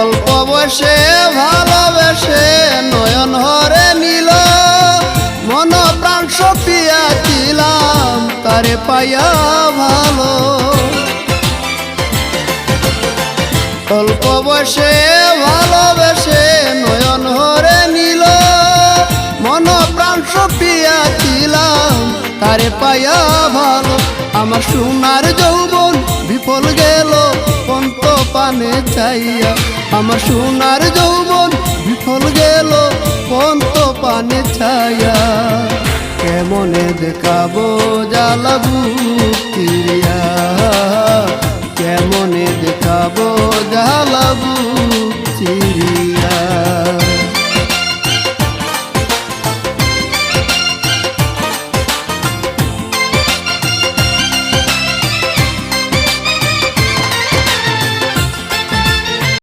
অল্প বয়সে ভালোবেসে নয়ন হরে নিল, মন প্রাণ সপিয়া ছিলাম তারে পাইয়া ভালো। অল্প বয়সে ভালোবেসে নয়ন হরে নিল, মন প্রাণ সপিয়া ছিলাম তারে পাইয়া ভালো। আমার সোনার যৌবন বিফল গেল পন্ত পানে চাইয়া, আমার সোনার যৌবন বিফল গেল পন্ত পানে চাইয়া। কেমনে দেখাবো জ্বালাবু কিরিয়া, কেমনে দেখাবো জ্বালাবু চিরিয়া।